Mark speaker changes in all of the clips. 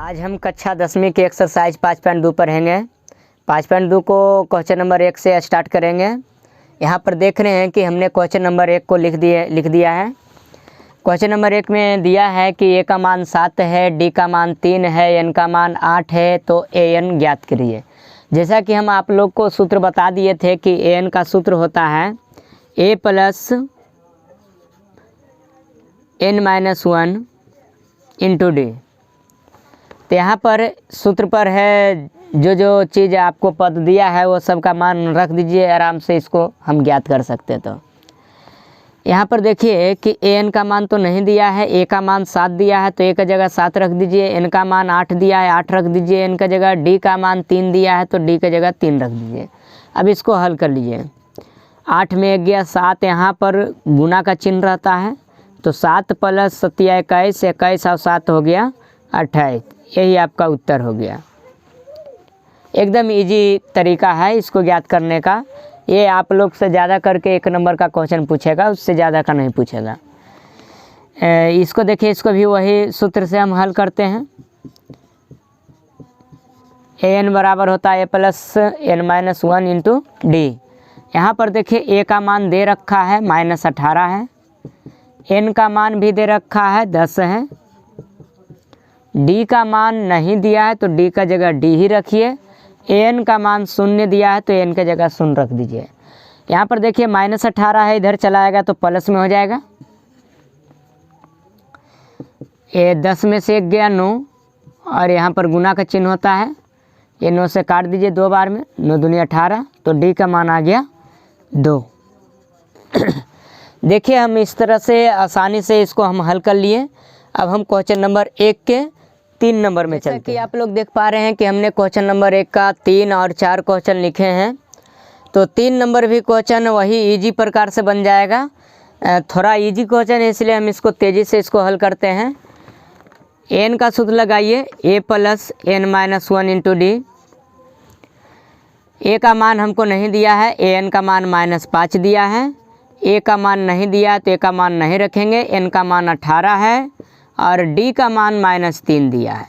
Speaker 1: आज हम कक्षा 10वीं की एक्सरसाइज 5.2 पढ़ेंगे। 5.2 को क्वेश्चन नंबर 1 से स्टार्ट करेंगे। यहाँ पर देख रहे हैं कि हमने क्वेश्चन नंबर 1 को लिख दिया है। क्वेश्चन नंबर 1 में दिया है कि ए का मान 7 है, डी का मान 3 है, एन का मान 8 है, तो ए एन ज्ञात करिए। जैसा कि हम आप लोग को सूत्र बता दिए थे कि ए एन का सूत्र होता है a plus n minus 1 into d. तो यहाँ पर सूत्र पर है जो चीज़ आपको पद दिया है वो सब का मान रख दीजिए, आराम से इसको हम ज्ञात कर सकते हैं। तो यहाँ पर देखिए कि ए एन का मान तो नहीं दिया है, ए का मान 7 दिया है तो ए का जगह 7 रख दीजिए, एन का मान 8 दिया है 8 रख दीजिए, एन का जगह डी का मान 3 दिया है तो डी का जगह 3 रख दीजिए। अब इसको हल कर लीजिए। 8 में 1 गया 7, यहाँ पर गुना का चिन्ह रहता है तो 7 प्लस 7 21, 21 और 7 हो गया 28। यही आपका उत्तर हो गया। एकदम इजी तरीका है इसको ज्ञात करने का। ये आप लोग से ज़्यादा करके 1 नंबर का क्वेश्चन पूछेगा, उससे ज़्यादा का नहीं पूछेगा। इसको देखिए, इसको भी वही सूत्र से हम हल करते हैं। ए एन बराबर होता है a plus n minus 1 into d. यहाँ पर देखिए ए का मान दे रखा है -18 है, एन का मान भी दे रखा है 10 है, डी का मान नहीं दिया है तो डी का जगह डी ही रखिए, एन का मान 0 दिया है तो एन का जगह 0 रख दीजिए। यहाँ पर देखिए -18 है, इधर चला आएगा तो प्लस में हो जाएगा। ये 10 में से 1 गया 9 और यहाँ पर गुना का चिन्ह होता है, ये 9 से काट दीजिए 2 बार में, 9 दूनी 18 तो डी का मान आ गया 2। देखिए हम इस तरह से आसानी से इसको हम हल कर लिए। अब हम क्वेश्चन नंबर 1 के 3 नंबर में चलते हैं। कि आप लोग देख पा रहे हैं कि हमने क्वेश्चन नंबर 1 का 3 और 4 क्वेश्चन लिखे हैं, तो 3 नंबर भी क्वेश्चन वही इजी प्रकार से बन जाएगा। थोड़ा इजी क्वेश्चन है इसलिए हम इसको तेज़ी से इसको हल करते हैं। एन का सूत्र लगाइए a plus n minus 1 into d. A का मान हमको नहीं दिया है, ए एन का मान -5 दिया है, ए का मान नहीं दिया तो ए का मान नहीं रखेंगे, एन का मान 18 है और डी का मान -3 दिया है।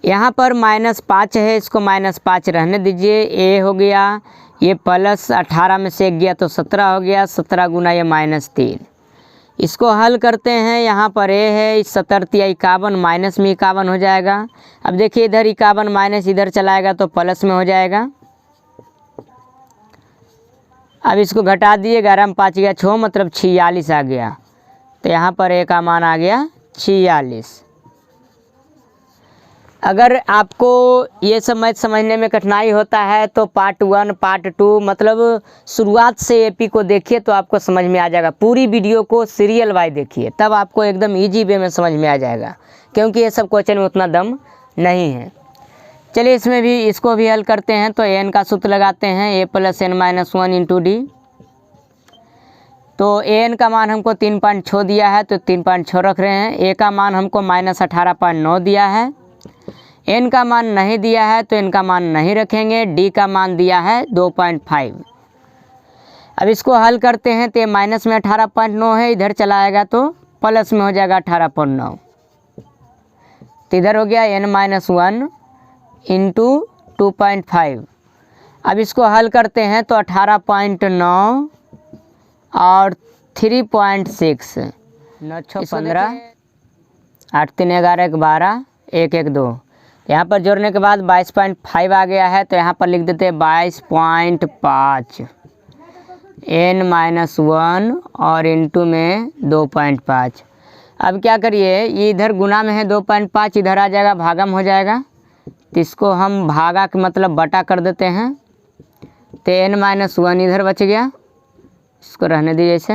Speaker 1: यहाँ पर -5 है, इसको -5 रहने दीजिए। ए हो गया, ये प्लस 18 में से 1 गया तो 17 हो गया, 17 गुना ये -3। इसको हल करते हैं। यहाँ पर ए है, 17 या 51, माइनस में 51 हो जाएगा। अब देखिए इधर 51 माइनस इधर चलाएगा तो प्लस में हो जाएगा। अब इसको घटा दिए, 11 में 5 गया 6, मतलब 46 आ गया। तो यहाँ पर ए का मान आ गया 46। अगर आपको ये सब मैथ समझने में कठिनाई होता है तो पार्ट 1 पार्ट 2 मतलब शुरुआत से एपी को देखिए तो आपको समझ में आ जाएगा। पूरी वीडियो को सीरियल वाइज देखिए, तब आपको एकदम इजी वे में समझ में आ जाएगा, क्योंकि ये सब क्वेश्चन में उतना दम नहीं है। चलिए इसमें भी इसको भी हल करते हैं। तो एन का सूत्र लगाते हैं a plus n minus 1 into d. तो एन का मान हमको 3.6 दिया है तो 3.6 रख रहे हैं। ए का मान हमको -18.9 दिया है, एन का मान नहीं दिया है तो एन का मान नहीं रखेंगे, डी का मान दिया है 2.5। अब इसको हल करते हैं तो माइनस में 18.9 है, इधर चला आएगा तो प्लस में हो जाएगा 18.9। तो इधर हो गया n-1 इंटू 2.5। अब इसको हल करते हैं तो 18.9 और 3.6, 9 6 15, 8 3 11 12, 1 1 2। यहाँ पर जोड़ने के बाद 22.5 आ गया है तो यहाँ पर लिख देते हैं 22.5 n-1 और इंटू में 2.5। अब क्या करिए, ये इधर गुना में है 2.5, इधर आ जाएगा भागम हो जाएगा, तो इसको हम भागा के मतलब बटा कर देते हैं। तो n-1 इधर बच गया, इसको रहने दीजिए ऐसे।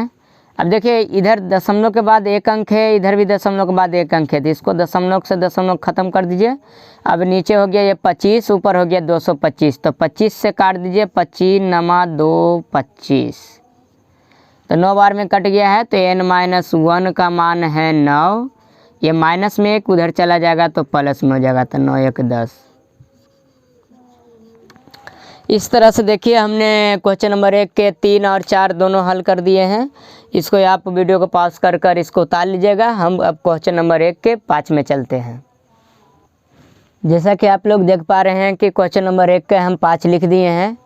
Speaker 1: अब देखिए इधर दशमलव के बाद 1 अंक है, इधर भी दशमलव के बाद 1 अंक है, तो इसको दशमलव से दशमलव ख़त्म कर दीजिए। अब नीचे हो गया ये 25, ऊपर हो गया 225, तो 25 से काट दीजिए, 25 नमा 2 25, तो 9 बार में कट गया है। तो n-1 का मान है 9, ये माइनस में 1 उधर चला जाएगा तो प्लस में हो जाएगा, तो 9 1 10। इस तरह से देखिए हमने क्वेश्चन नंबर 1 के 3 और 4 दोनों हल कर दिए हैं। इसको आप वीडियो को पॉज कर इसको उतार लीजिएगा। हम अब क्वेश्चन नंबर 1 के 5 में चलते हैं। जैसा कि आप लोग देख पा रहे हैं कि क्वेश्चन नंबर 1 का हम 5 लिख दिए हैं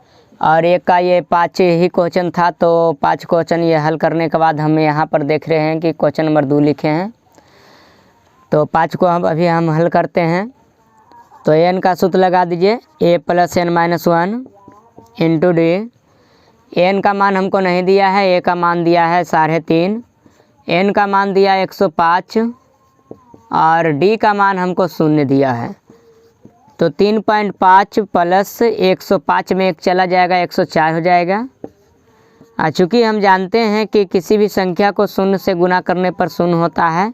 Speaker 1: और 1 का ये 5 ही क्वेश्चन था, तो 5 क्वेश्चन ये हल करने के बाद हम यहाँ पर देख रहे हैं कि क्वेश्चन नंबर 2 लिखे हैं। तो 5 को अभी हम हल करते हैं। तो n का सूत्र लगा दीजिए, a + n - 1 into D. n का मान हमको नहीं दिया है, a का मान दिया है 3.5, n का मान दिया 105 और d का मान हमको 0 दिया है। तो 3.5 प्लस 105 में 1 चला जाएगा, 104 हो जाएगा। चूँकि हम जानते हैं कि किसी भी संख्या को 0 से गुना करने पर 0 होता है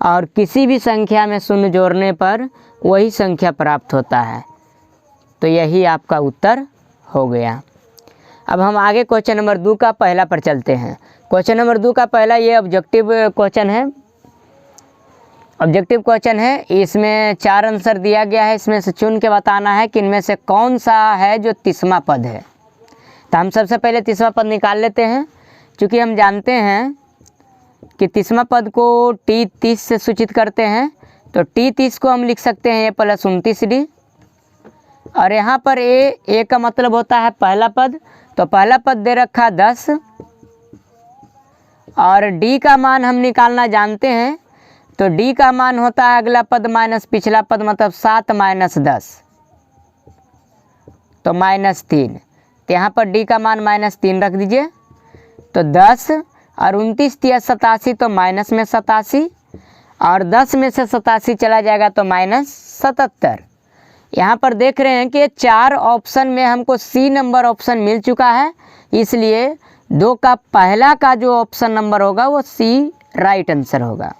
Speaker 1: और किसी भी संख्या में 0 जोड़ने पर वही संख्या प्राप्त होता है। तो यही आपका उत्तर हो गया। अब हम आगे क्वेश्चन नंबर 2 का पहला पर चलते हैं। क्वेश्चन नंबर 2 का पहला ये ऑब्जेक्टिव क्वेश्चन है। ऑब्जेक्टिव क्वेश्चन है, इसमें 4 आंसर दिया गया है। इसमें से चुन के बताना है कि इनमें से कौन सा है जो 30वां पद है। तो हम सबसे पहले 30वां पद निकाल लेते हैं। क्योंकि हम जानते हैं कि 30वां पद को T30 से सूचित करते हैं, तो T30 को हम लिख सकते हैं a + 29d। और यहाँ पर a का मतलब होता है पहला पद, तो पहला पद दे रखा 10 और d का मान हम निकालना जानते हैं। तो d का मान होता है अगला पद माइनस पिछला पद, मतलब 7 - 10 तो -3। तो यहाँ पर d का मान -3 रख दीजिए। तो 10 और 29 × 87 तो माइनस में 87 और 10 में से 87 चला जाएगा तो -77। यहाँ पर देख रहे हैं कि 4 ऑप्शन में हमको C नंबर ऑप्शन मिल चुका है, इसलिए 2 का पहला का जो ऑप्शन नंबर होगा वो C राइट आंसर होगा।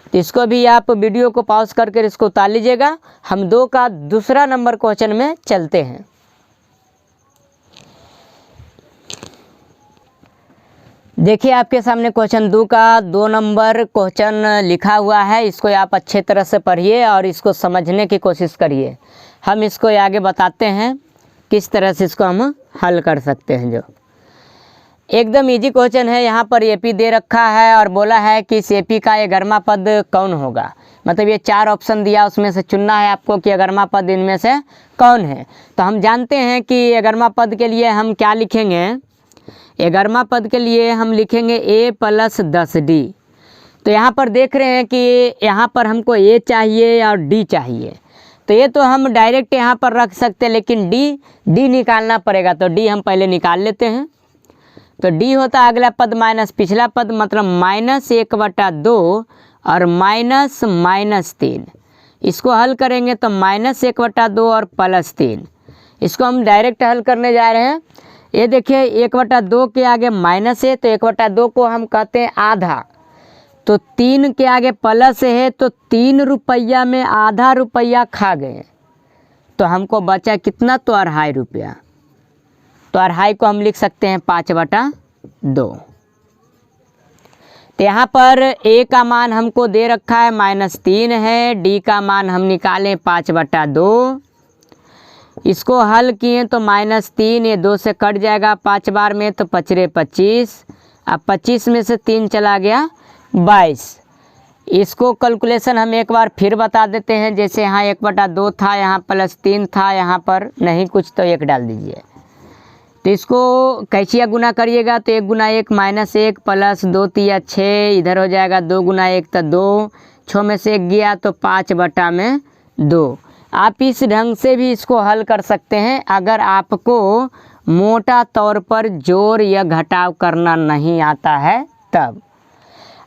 Speaker 1: तो इसको भी आप वीडियो को पॉज करके इसको उतार लीजिएगा। हम 2 का दूसरा नंबर क्वेश्चन में चलते हैं। देखिए आपके सामने क्वेश्चन 2 का 2 नंबर क्वेश्चन लिखा हुआ है। इसको आप अच्छे तरह से पढ़िए और इसको समझने की कोशिश करिए। हम इसको आगे बताते हैं किस तरह से इसको हम हल कर सकते हैं। जो एकदम इजी क्वेश्चन है। यहाँ पर AP दे रखा है और बोला है कि इस AP का 11वां पद कौन होगा। मतलब ये 4 ऑप्शन दिया, उसमें से चुनना है आपको कि 11वां पद इनमें से कौन है। तो हम जानते हैं कि 11वां पद के लिए हम क्या लिखेंगे। 11वां पद के लिए हम लिखेंगे a + 10d। तो यहाँ पर देख रहे हैं कि यहाँ पर हमको a चाहिए और d चाहिए। तो ये तो हम डायरेक्ट यहाँ पर रख सकते हैं, लेकिन d निकालना पड़ेगा। तो d हम पहले निकाल लेते हैं। तो d होता है अगला पद माइनस पिछला पद, मतलब -1/2 और -3। इसको हल करेंगे तो -1/2 और +3। इसको हम डायरेक्ट हल करने जा रहे हैं। ये देखिए 1/2 के आगे माइनस है तो 1/2 को हम कहते हैं आधा। तो 3 के आगे प्लस है तो 3 रुपया में आधा रुपया खा गए। तो हमको बचा कितना, तो 2.5 रुपया। तो 2.5 को हम लिख सकते हैं 5/2। तो यहाँ पर a का मान हमको दे रखा है -3 है, d का मान हम निकालें 5/2। इसको हल किए तो -3, ये 2 से कट जाएगा 5 बार में, तो 5 × 25। अब 25 में से 3 चला गया 22। इसको कैलकुलेशन हम एक बार फिर बता देते हैं। जैसे यहाँ 1/2 था, यहाँ +3 था, यहाँ पर नहीं कुछ तो 1 डाल दीजिए। तो इसको कैचिया गुना करिएगा तो 1 × 1 -1 + 2 × 6, इधर हो जाएगा 2 × 1 तो 2, 6 में से 1 गया तो 5/2। आप इस ढंग से भी इसको हल कर सकते हैं अगर आपको मोटा तौर पर जोड़ या घटाव करना नहीं आता है तब।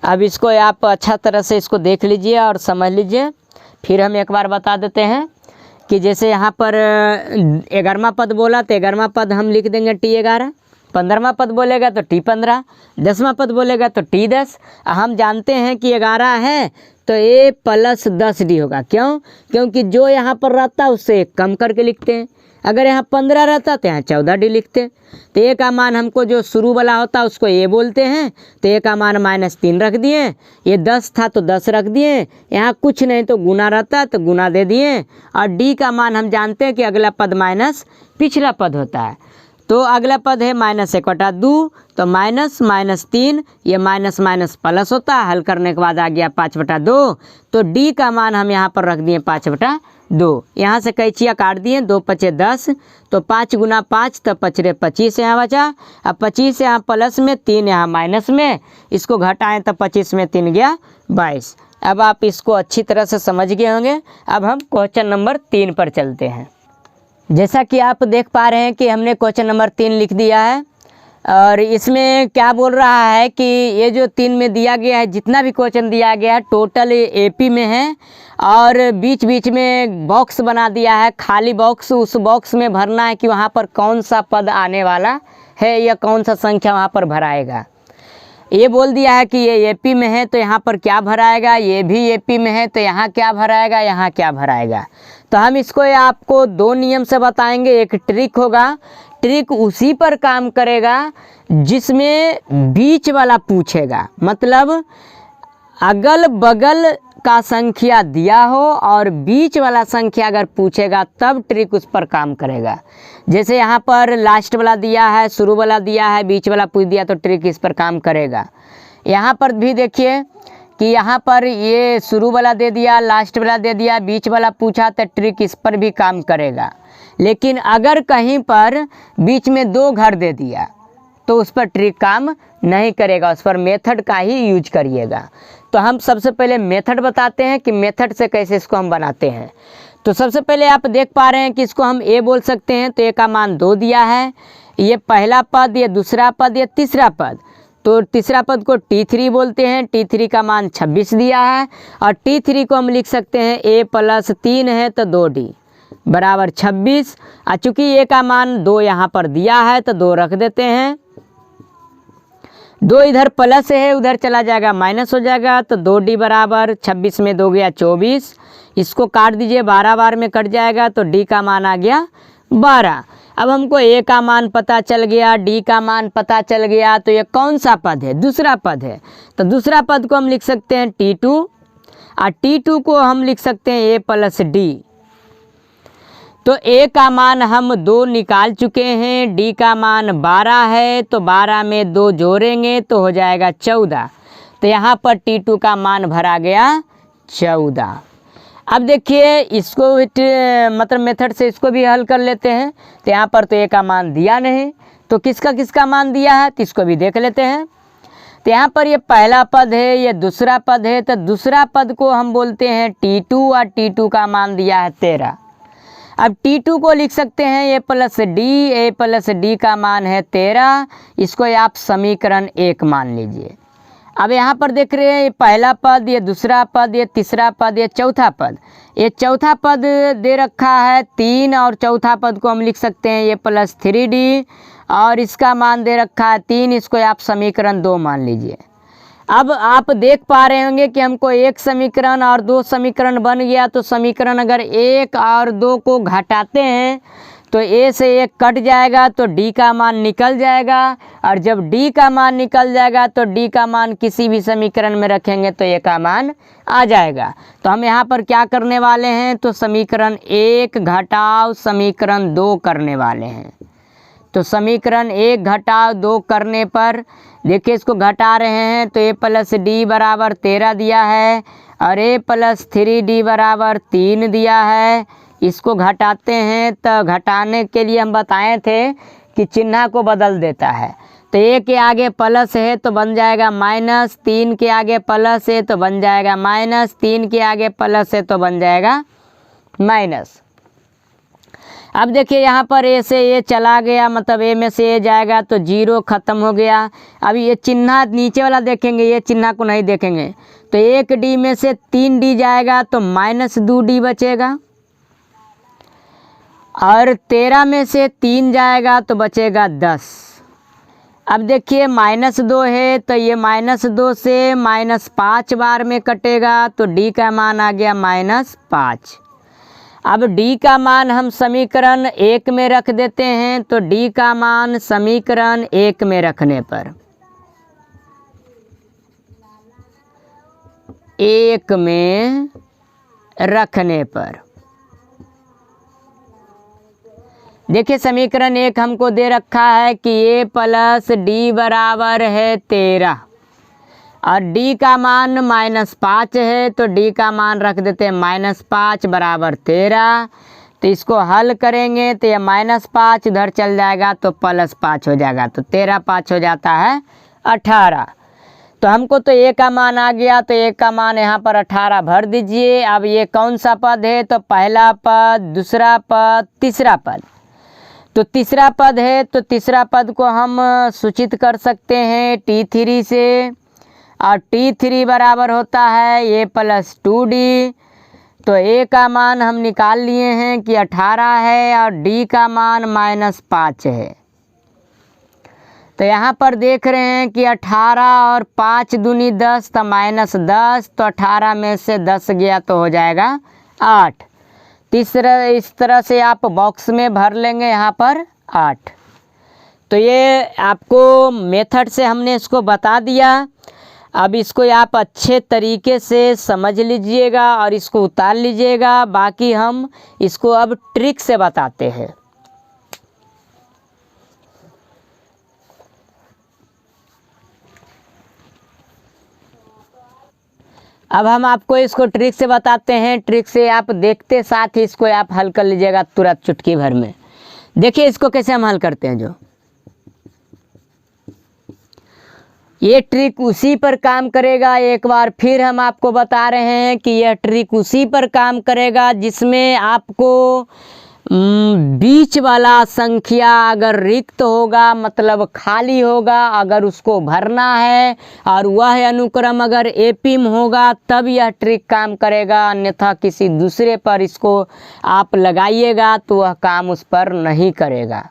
Speaker 1: अब इसको आप अच्छा तरह से इसको देख लीजिए और समझ लीजिए। फिर हम एक बार बता देते हैं कि जैसे यहाँ पर 11वां पद बोला तो 11वां पद हम लिख देंगे T11, 15वां पद बोलेगा तो T15, 10वां पद बोलेगा तो T10। हम जानते हैं कि 11 है तो a + 10d होगा। क्यों? क्योंकि जो यहाँ पर रहता है उससे 1 कम करके लिखते हैं। अगर यहाँ 15 रहता तो यहाँ 14d लिखते हैं। तो a का मान हमको जो शुरू वाला होता है उसको a बोलते हैं। तो a का मान -3 रख दिए। ये 10 था तो 10 रख दिए। यहाँ कुछ नहीं तो गुना रहता तो गुना दे दिए। और d का मान हम जानते हैं कि अगला पद माइनस पिछला पद होता है। तो अगला पद है -1/2, तो माइनस माइनस 3, ये माइनस माइनस प्लस होता है, हल करने के बाद आ गया 5/2। तो डी का मान हम यहाँ पर रख दिए 5/2। यहाँ से कैंचियाँ काट दिए, 2 × 10, तो 5 × 5 तो 5 × 25 यहाँ बचा। अब 25 यहाँ प्लस में, 3 यहाँ माइनस में, इसको घटाएं तो 25 में 3 गया 22। अब आप इसको अच्छी तरह से समझ गए होंगे। अब हम क्वेश्चन नंबर 3 पर चलते हैं। जैसा कि आप देख पा रहे हैं कि हमने क्वेश्चन नंबर 3 लिख दिया है, और इसमें क्या बोल रहा है कि ये जो 3 में दिया गया है, जितना भी क्वेश्चन दिया गया है टोटल एपी में है, और बीच बीच में बॉक्स बना दिया है, खाली बॉक्स। उस बॉक्स में भरना है कि वहाँ पर कौन सा पद आने वाला है या कौन सा संख्या वहाँ पर भराएगा। ये बोल दिया है कि ये एपी में है तो यहाँ पर क्या भराएगा, ये भी एपी में है तो यहाँ क्या भराएगा, यहाँ क्या भराएगा। तो हम इसको आपको 2 नियम से बताएंगे। एक ट्रिक होगा, ट्रिक उसी पर काम करेगा जिसमें बीच वाला पूछेगा, मतलब अगल बगल का संख्या दिया हो और बीच वाला संख्या अगर पूछेगा तब ट्रिक उस पर काम करेगा। जैसे यहाँ पर लास्ट वाला दिया है, शुरू वाला दिया है, बीच वाला पूछ दिया, तो ट्रिक इस पर काम करेगा। यहाँ पर भी देखिए कि यहाँ पर ये शुरू वाला दे दिया, लास्ट वाला दे दिया, बीच वाला पूछा, तो ट्रिक इस पर भी काम करेगा। लेकिन अगर कहीं पर बीच में 2 घर दे दिया तो उस पर ट्रिक काम नहीं करेगा, उस पर मेथड का ही यूज करिएगा। तो हम सबसे पहले मेथड बताते हैं कि मेथड से कैसे इसको हम बनाते हैं। तो सबसे पहले आप देख पा रहे हैं कि इसको हम ए बोल सकते हैं, तो ए का मान 2 दिया है, ये पहला पद, ये दूसरा पद, ये तीसरा पद। तो तीसरा पद को T3 बोलते हैं, T3 का मान 26 दिया है, और T3 को हम लिख सकते हैं a + 3 है तो 2D बराबर 26। और चूँकि ए का मान 2 यहाँ पर दिया है तो 2 रख देते हैं। 2 इधर प्लस है, उधर चला जाएगा माइनस हो जाएगा, तो 2D बराबर 26 में 2 गया 24। इसको काट दीजिए, 12 बार में कट जाएगा, तो D का मान आ गया 12। अब हमको ए का मान पता चल गया, डी का मान पता चल गया, तो ये कौन सा पद है, दूसरा पद है। तो दूसरा पद को हम लिख सकते हैं T2, और T2 को हम लिख सकते हैं a + D। तो ए का मान हम 2 निकाल चुके हैं, डी का मान 12 है, तो 12 में 2 जोड़ेंगे तो हो जाएगा 14। तो यहाँ पर T2 का मान भरा गया 14। अब देखिए इसको मतलब मेथड से इसको भी हल कर लेते हैं। तो यहाँ पर तो ए का मान दिया नहीं, तो किसका किसका मान दिया है तो इसको भी देख लेते हैं। तो यहाँ पर ये पहला पद है, ये दूसरा पद है, तो दूसरा पद को हम बोलते हैं T2, और T2 का मान दिया है 13। अब T2 को लिख सकते हैं a + D, a + D का मान है 13। इसको आप समीकरण 1 मान लीजिए। अब यहाँ पर देख रहे हैं ये पहला पद, ये दूसरा पद, ये तीसरा पद, ये चौथा पद। ये चौथा पद दे रखा है 3, और चौथा पद को हम लिख सकते हैं a + 3D, और इसका मान दे रखा है 3। इसको आप समीकरण 2 मान लीजिए। अब आप देख पा रहे होंगे कि हमको 1 समीकरण और 2 समीकरण बन गया। तो समीकरण अगर 1 और 2 को घटाते हैं तो a से 1 कट जाएगा, तो d का मान निकल जाएगा, और जब d का मान निकल जाएगा तो d का मान किसी भी समीकरण में रखेंगे तो a का मान आ जाएगा। तो हम यहाँ पर क्या करने वाले हैं, तो समीकरण 1 घटाव समीकरण 2 करने वाले हैं। तो समीकरण 1 घटाव 2 करने पर देखिए इसको घटा रहे हैं, तो a + D बराबर 13 दिया है, और a + 3D बराबर 3 दिया है। इसको घटाते हैं तो घटाने के लिए हम बताए थे कि चिन्ह को बदल देता है। तो a के आगे प्लस है तो बन जाएगा माइनस, 3 के आगे प्लस है तो बन जाएगा माइनस, 3 के आगे प्लस है तो बन जाएगा माइनस। अब देखिए यहाँ पर ए से ए चला गया, मतलब ए में से ए जाएगा तो 0 ख़त्म हो गया। अब ये चिन्ह नीचे वाला देखेंगे, ये चिन्ह को नहीं देखेंगे। तो 1D में से 3D जाएगा तो -2D बचेगा, और 13 में से 3 जाएगा तो बचेगा 10। अब देखिए -2 है तो ये -2 से -5 बार में कटेगा, तो D का मान आ गया -5। अब D का मान हम समीकरण 1 में रख देते हैं। तो D का मान समीकरण 1 में रखने पर 1 में रखने पर देखिए समीकरण 1 हमको दे रखा है कि a प्लस डी बराबर है 13 और d का मान -5 है, तो d का मान रख देते हैं -5 बराबर 13। तो इसको हल करेंगे तो ये -5 इधर चल जाएगा तो +5 हो जाएगा, तो 13 5 हो जाता है 18। तो हमको तो a का मान आ गया, तो a का मान यहाँ पर 18 भर दीजिए। अब ये कौन सा पद है, तो पहला पद, दूसरा पद, तीसरा पद। तो तीसरा पद है, तो तीसरा पद को हम सूचित कर सकते हैं t3 से, और t3 बराबर होता है a + 2d। तो a का मान हम निकाल लिए हैं कि 18 है और d का मान -5 है। तो यहाँ पर देख रहे हैं कि 18 और 5 दूनी 10, तो -10, तो 18 में से 10 गया तो हो जाएगा 8। तीसरा इस तरह से आप बॉक्स में भर लेंगे यहाँ पर 8। तो ये आपको मेथड से हमने इसको बता दिया। अब इसको आप अच्छे तरीके से समझ लीजिएगा और इसको उतार लीजिएगा। बाकी हम इसको अब ट्रिक से बताते हैं। अब हम आपको इसको ट्रिक से बताते हैं। ट्रिक से आप देखते साथ ही इसको आप हल कर लीजिएगा तुरंत चुटकी भर में। देखिए इसको कैसे हम हल करते हैं। जो ये ट्रिक उसी पर काम करेगा। एक बार फिर हम आपको बता रहे हैं कि यह ट्रिक उसी पर काम करेगा जिसमें आपको बीच वाला संख्या अगर रिक्त होगा, मतलब खाली होगा, अगर उसको भरना है और वह अनुक्रम अगर एपिम होगा तब यह ट्रिक काम करेगा। अन्यथा किसी दूसरे पर इसको आप लगाइएगा तो वह काम उस पर नहीं करेगा।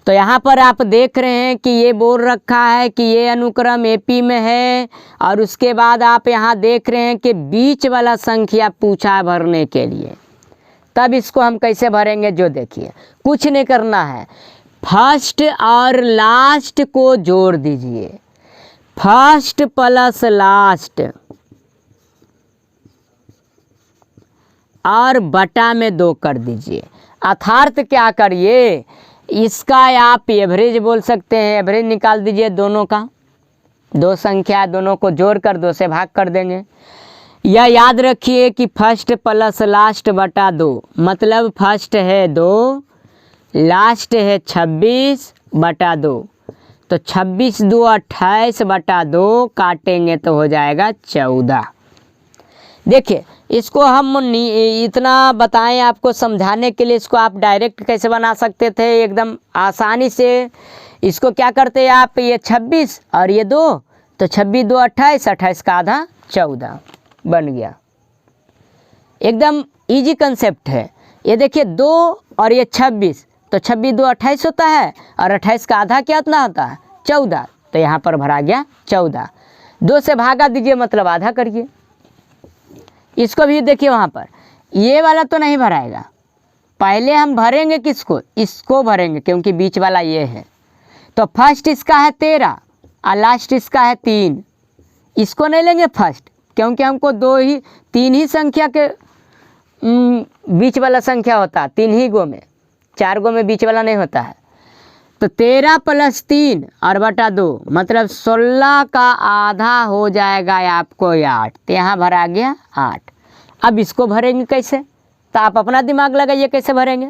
Speaker 1: तो यहाँ पर आप देख रहे हैं कि ये बोल रखा है कि ये अनुक्रम एपी में है और उसके बाद आप यहाँ देख रहे हैं कि बीच वाला संख्या पूछा है भरने के लिए। तब इसको हम कैसे भरेंगे, जो देखिए कुछ नहीं करना है, फर्स्ट और लास्ट को जोड़ दीजिए। फर्स्ट प्लस लास्ट और बटा में 2 कर दीजिए। अर्थात क्या करिए, इसका आप एवरेज बोल सकते हैं। एवरेज निकाल दीजिए दोनों का। 2 संख्या दोनों को जोड़कर 2 से भाग कर देंगे। यह याद रखिए कि फर्स्ट प्लस लास्ट बटा 2, मतलब फर्स्ट है 2, लास्ट है 26 बटा 2। तो 26 2 28 बटा 2 काटेंगे तो हो जाएगा 14। देखिए इसको हम इतना बताएं आपको समझाने के लिए, इसको आप डायरेक्ट कैसे बना सकते थे एकदम आसानी से। इसको क्या करते हैं आप, ये 26 और ये 2, तो 26 2 28, 28 का आधा 14 बन गया। एकदम इजी कंसेप्ट है। ये देखिए 2 और ये 26, तो 26 2 28 होता है और 28 का आधा क्या उतना होता है 14। तो यहाँ पर भरा गया 14। 2 से भागा दीजिए मतलब आधा करिए। इसको भी देखिए वहाँ पर ये वाला तो नहीं भराएगा। पहले हम भरेंगे किसको, इसको भरेंगे क्योंकि बीच वाला ये है। तो फर्स्ट इसका है 13 और लास्ट इसका है 3। इसको नहीं लेंगे फर्स्ट क्योंकि हमको 3 ही संख्या के बीच वाला संख्या होता है। 3 ही गो में, 4 गो में बीच वाला नहीं होता है। तो 13 + 3 और बटा 2 मतलब 16 का आधा हो जाएगा आपको 8। तो यहाँ भरा गया 8। अब इसको भरेंगे कैसे, तो आप अपना दिमाग लगाइए कैसे भरेंगे।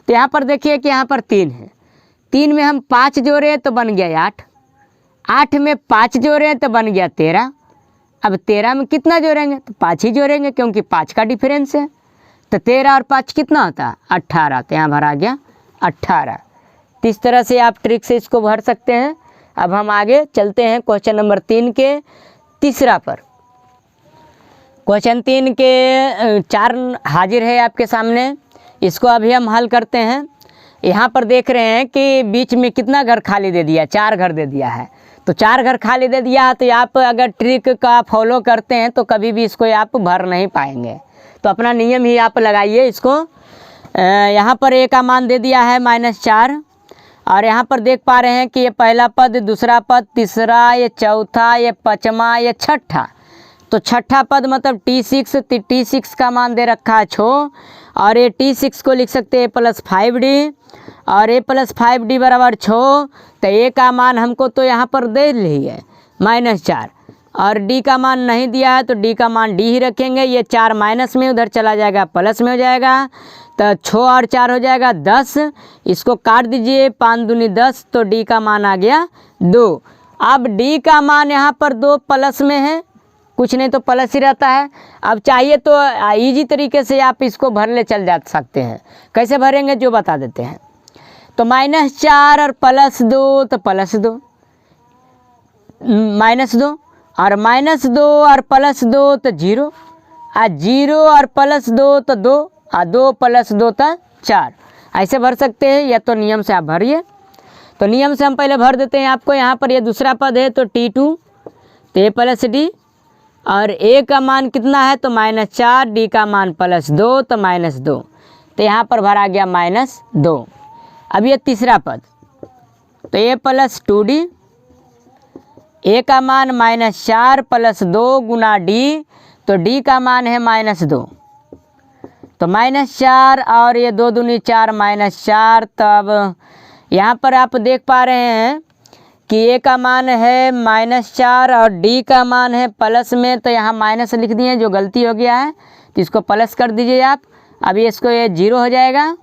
Speaker 1: तो यहाँ पर देखिए कि यहाँ पर 3 है। 3 में हम 5 जोड़े तो बन गया 8। 8 में 5 जोड़े तो बन गया 13। अब 13 में कितना जोड़ेंगे, तो 5 ही जोड़ेंगे क्योंकि 5 का डिफरेंस है। तो 13 और 5 कितना होता है 18। तो यहाँ भरा गया 18। तो इस तरह से आप ट्रिक से इसको भर सकते हैं। अब हम आगे चलते हैं क्वेश्चन नंबर 3 के तीसरा पर। क्वेश्चन 3 के 4 हाजिर है आपके सामने। इसको अभी हम हल करते हैं। यहाँ पर देख रहे हैं कि बीच में कितना घर खाली दे दिया, 4 घर दे दिया है। तो 4 घर खाली दे दिया तो आप अगर ट्रिक का फॉलो करते हैं तो कभी भी इसको आप भर नहीं पाएंगे। तो अपना नियम ही आप लगाइए इसको। यहाँ पर a का मान दे दिया है -4 और यहाँ पर देख पा रहे हैं कि ये पहला पद, दूसरा पद, तीसरा, ये चौथा, ये 5वां, ये 6ठा। तो छठा पद मतलब T6, T6 का मान दे रखा है 6 और ये T6 को लिख सकते हैं +5D और a + 5D बराबर 6। तो a का मान हमको तो यहाँ पर दे ली है -4 और d का मान नहीं दिया है तो d का मान d ही रखेंगे। ये 4 माइनस में उधर चला जाएगा प्लस में हो जाएगा, तो 6 और 4 हो जाएगा 10। इसको काट दीजिए 5 दूनी 10, तो d का मान आ गया 2। अब d का मान यहाँ पर 2 प्लस में है, कुछ नहीं तो प्लस ही रहता है। अब चाहिए तो इजी तरीके से आप इसको भरले चल जा सकते हैं। कैसे भरेंगे जो बता देते हैं। तो -4 और +2 तो +2 -2 और -2 और +2 तो 0 और 0 और +2 तो 2 और 2 + 2 तो 4। ऐसे भर सकते हैं या तो नियम से आप भरिए। तो नियम से हम पहले भर देते हैं आपको। यहाँ पर ये दूसरा पद है तो T2 तो a + d और a का मान कितना है तो -4, d का मान +2 तो -2, तो यहाँ पर भरा गया -2। अब ये तीसरा पद तो a + 2d, a का मान -4 + 2 गुना d, तो d का मान है -2, तो -4 और ये 2 दूनी 4 -4। तब यहाँ पर आप देख पा रहे हैं कि a का मान है -4 और d का मान है प्लस में, तो यहाँ माइनस लिख दिए जो गलती हो गया है, तो इसको प्लस कर दीजिए आप। अब इसको ये 0 हो जाएगा।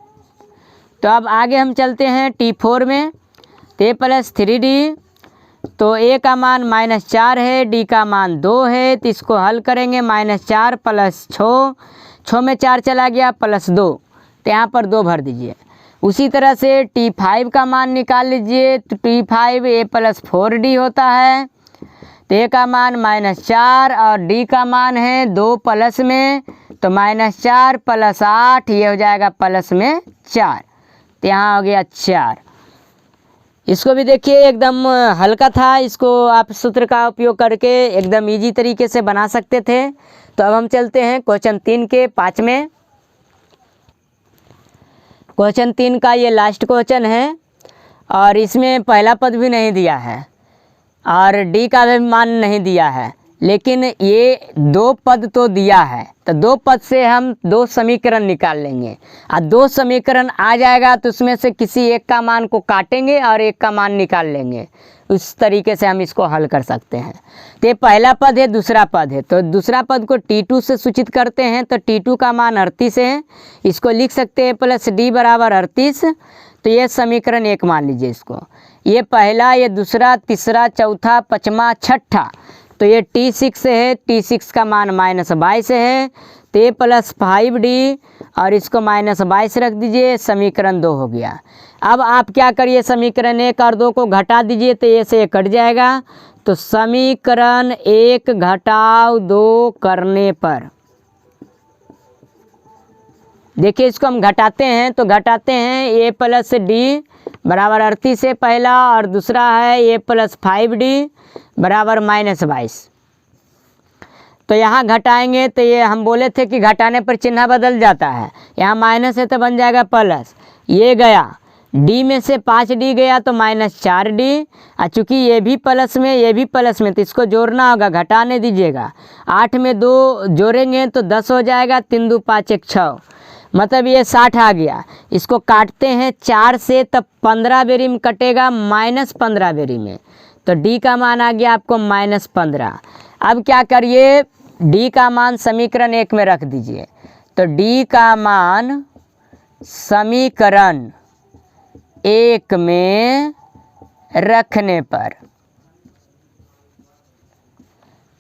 Speaker 1: तो अब आगे हम चलते हैं T4 में, तो a + 3d, तो a का मान -4 है, d का मान 2 है, तो इसको हल करेंगे -4 + 6, 6 में 4 चला गया +2, तो यहाँ पर 2 भर दीजिए। उसी तरह से T5 का मान निकाल लीजिए, तो T5 a + 4d होता है, तो a का मान -4 और d का मान है 2 प्लस में, तो -4 + 8 ये हो जाएगा प्लस में 4, तो यहाँ हो गया 4। इसको भी देखिए एकदम हल्का था, इसको आप सूत्र का उपयोग करके एकदम इजी तरीके से बना सकते थे। तो अब हम चलते हैं क्वेश्चन 3 के 5 में। क्वेश्चन 3 का ये लास्ट क्वेश्चन है और इसमें पहला पद भी नहीं दिया है और d का भी मान नहीं दिया है, लेकिन ये 2 पद तो दिया है। तो 2 पद से हम 2 समीकरण निकाल लेंगे और 2 समीकरण आ जाएगा तो उसमें से किसी एक का मान को काटेंगे और एक का मान निकाल लेंगे। उस तरीके से हम इसको हल कर सकते हैं। तो ये पहला पद है, दूसरा पद है, तो दूसरा पद को T2 से सूचित करते हैं, तो T2 का मान 38 है, इसको लिख सकते हैं + d बराबर 38। तो ये समीकरण 1 मान लीजिए इसको। ये पहला, ये दूसरा, तीसरा, चौथा, पाँचवा, छठा, तो ये T6 है, T6 का मान -22 है, तो a + 5d और इसको -22 रख दीजिए, समीकरण 2 हो गया। अब आप क्या करिए, समीकरण 1 और 2 को घटा दीजिए, तो ये से ये कट जाएगा। तो समीकरण 1 घटाव 2 करने पर देखिए इसको हम घटाते हैं, तो घटाते हैं a + d बराबर 38 है पहला, और दूसरा है a + 5d बराबर -22। तो यहाँ घटाएंगे तो ये हम बोले थे कि घटाने पर चिन्ह बदल जाता है, यहाँ माइनस है तो बन जाएगा प्लस। ये गया d में से 5d गया तो -4d, और चूँकि ये भी प्लस में ये भी प्लस में, तो इसको जोड़ना होगा, घटाने दीजिएगा। 8 में 2 जोड़ेंगे तो 10 हो जाएगा, 3 2 5 1 6, मतलब ये 60 आ गया। इसको काटते हैं 4 से, तब 15 बेरी में कटेगा, -15 बेरी में, तो d का मान आ गया आपको -15। अब क्या करिए, d का मान समीकरण 1 में रख दीजिए, तो d का मान समीकरण 1 में रखने पर,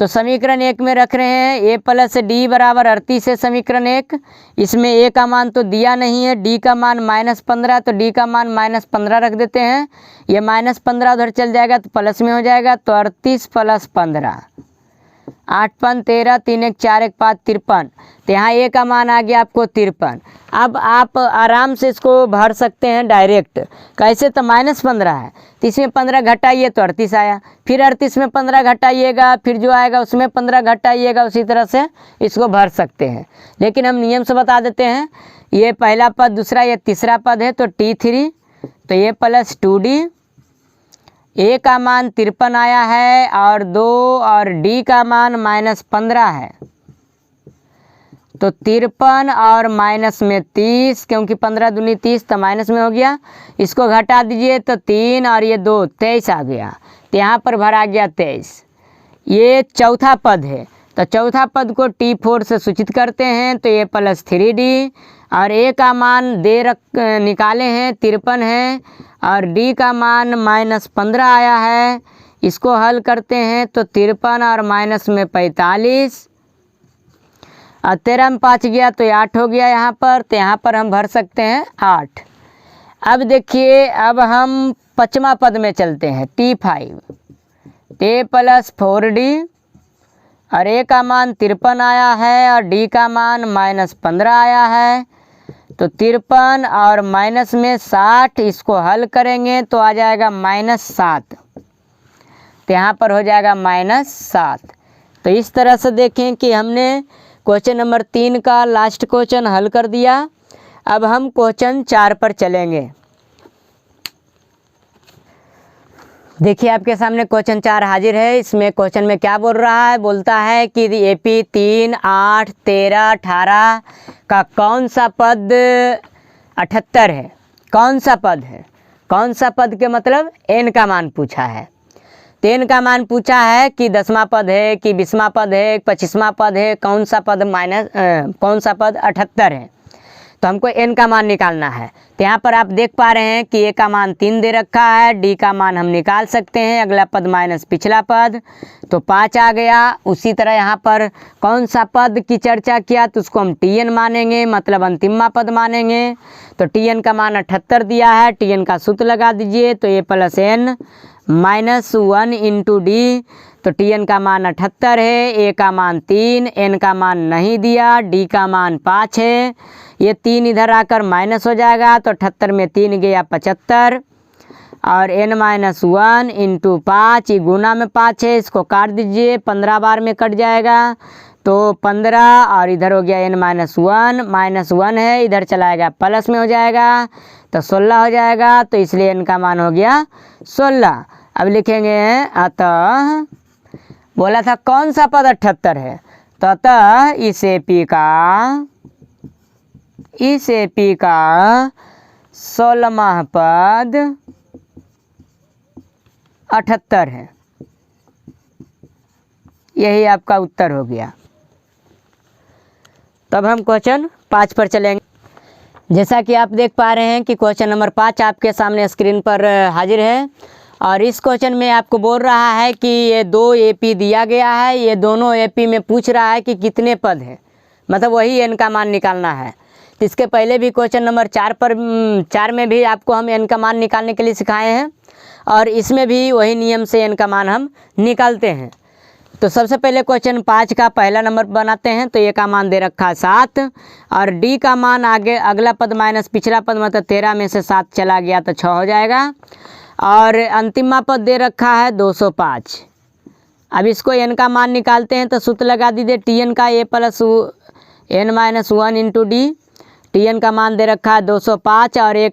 Speaker 1: तो समीकरण 1 में रख रहे हैं a + d बराबर 38 है समीकरण 1। इसमें a का मान तो दिया नहीं है, d का मान -15, तो d का मान -15 रख देते हैं। ये -15 उधर चल जाएगा तो प्लस में हो जाएगा, तो 38 + 15, 8 5 13, 3 1 4 1 5 53, तो यहाँ a का मान आ गया आपको 53। अब आप आराम से इसको भर सकते हैं डायरेक्ट। कैसे, तो -15 है, तो इसमें 15 घटाइए तो 38 आया, फिर 38 में 15 घटाइएगा, फिर जो आएगा उसमें 15 घटाइएगा, उसी तरह से इसको भर सकते हैं। लेकिन हम नियम से बता देते हैं। ये पहला पद, दूसरा, ये तीसरा पद है, तो T3, तो a + 2d ए का मान 53 आया है और 2 और डी का मान -15 है। तो 53 और माइनस में 30, क्योंकि 15 दूनी 30 तो माइनस में हो गया। इसको घटा दीजिए तो 3 और ये 2 23 आ गया। तो यहाँ पर भरा गया 23। ये चौथा पद है, तो चौथा पद को T4 से सूचित करते हैं। तो ये +3D और ए का मान निकाले हैं 53 है और डी का मान -15 आया है। इसको हल करते हैं तो 53 और माइनस में 45 और 13 में 5 गया तो 8 हो गया यहाँ पर। तो यहाँ पर हम भर सकते हैं 8। अब देखिए, अब हम पाँचवा पद में चलते हैं T5। ए +4D और ए का मान 53 आया है और डी का मान -15 आया है। तो 53 और माइनस में 60, इसको हल करेंगे तो आ जाएगा -7। तो यहाँ पर हो जाएगा -7। तो इस तरह से देखें कि हमने क्वेश्चन नंबर 3 का लास्ट क्वेश्चन हल कर दिया। अब हम क्वेश्चन 4 पर चलेंगे। देखिए, आपके सामने क्वेश्चन 4 हाजिर है। इसमें क्वेश्चन में क्या बोल रहा है, बोलता है कि AP 3, 8, 13, 18 का कौन सा पद 78 है। कौन सा पद है, कौन सा पद के मतलब n का मान पूछा है। तो n का मान पूछा है कि 10वां पद है कि 20वां पद है, 25वां पद है, कौन सा पद कौन सा पद 78 है। तो हमको n का मान निकालना है। तो यहाँ पर आप देख पा रहे हैं कि a का मान 3 दे रखा है, d का मान हम निकाल सकते हैं, अगला पद माइनस पिछला पद, तो 5 आ गया। उसी तरह यहाँ पर कौन सा पद की चर्चा किया तो उसको हम tn मानेंगे, मतलब अंतिमवा पद मानेंगे। तो tn का मान 78 दिया है, tn का सूत्र लगा दीजिए। तो a + n -1 × d। तो tn का मान 78 है, a का मान 3, n का मान नहीं दिया, d का मान 5 है। ये 3 इधर आकर माइनस हो जाएगा, तो 78 में 3 गया 75 और n - 1 × 5, ये गुना में 5 है, इसको काट दीजिए, 15 बार में कट जाएगा। तो 15 और इधर हो गया n - 1 है, इधर चलाएगा प्लस में हो जाएगा तो 16 हो जाएगा। तो इसलिए n का मान हो गया 16। अब लिखेंगे अतः, बोला था कौन सा पद 78 है, तो अतः इस AP का 16वां पद 78 है। यही आपका उत्तर हो गया। तब हम क्वेश्चन 5 पर चलेंगे। जैसा कि आप देख पा रहे हैं कि क्वेश्चन नंबर 5 आपके सामने स्क्रीन पर हाजिर है और इस क्वेश्चन में आपको बोल रहा है कि ये 2 AP दिया गया है, ये दोनों AP में पूछ रहा है कि कितने पद हैं, मतलब वही n का मान निकालना है। तो इसके पहले भी क्वेश्चन नंबर 4 में भी आपको हम n का मान निकालने के लिए सिखाए हैं और इसमें भी वही नियम से n का मान हम निकालते हैं। तो सबसे पहले क्वेश्चन 5 का पहला नंबर बनाते हैं। तो a का मान दे रखा है 7 और d का मान आगे अगला पद माइनस पिछला पद, मतलब 13 में से 7 चला गया तो 6 हो जाएगा और अंतिमा पद दे रखा है 205। अब इसको n का मान निकालते हैं तो सूत्र लगा दीजिए tn का a + n - 1 × d। tn का मान दे रखा है 205 और a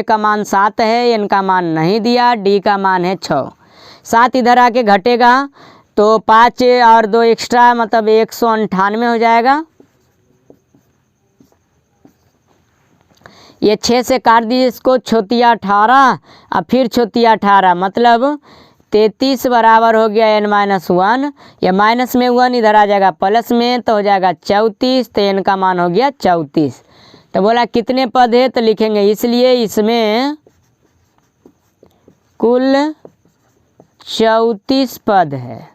Speaker 1: का मान 7 है, n का मान नहीं दिया, d का मान है 6। 7 इधर आके घटेगा तो 5 और 2 एक्स्ट्रा, मतलब 198 हो जाएगा। ये 6 से काट दीजिए इसको, छोटिया 18 और फिर छोटिया 18, मतलब 33 बराबर हो गया n - 1। या माइनस में 1 इधर आ जाएगा प्लस में तो हो जाएगा 34। तो n का मान हो गया 34। तो बोला कितने पद है, तो लिखेंगे इसलिए इसमें कुल 34 पद है।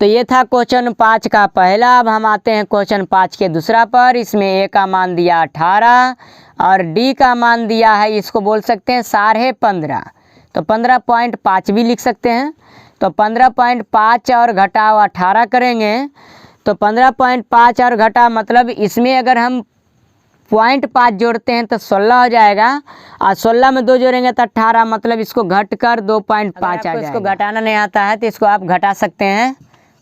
Speaker 1: तो ये था क्वेश्चन 5 का पहला। अब हम आते हैं क्वेश्चन 5 के दूसरा पर। इसमें a का मान दिया 18 और d का मान दिया है, इसको बोल सकते हैं 15.5। तो 15.5 भी लिख सकते हैं। तो 15.5 और घटाओ 18 करेंगे तो 15.5 और घटा, मतलब इसमें अगर हम 0.5 जोड़ते हैं तो 16 हो जाएगा और 16 में 2 जोड़ेंगे तो 18, मतलब इसको घट कर 2.5 आ जाएगा। इसको घटाना नहीं आता है तो इसको आप घटा सकते हैं,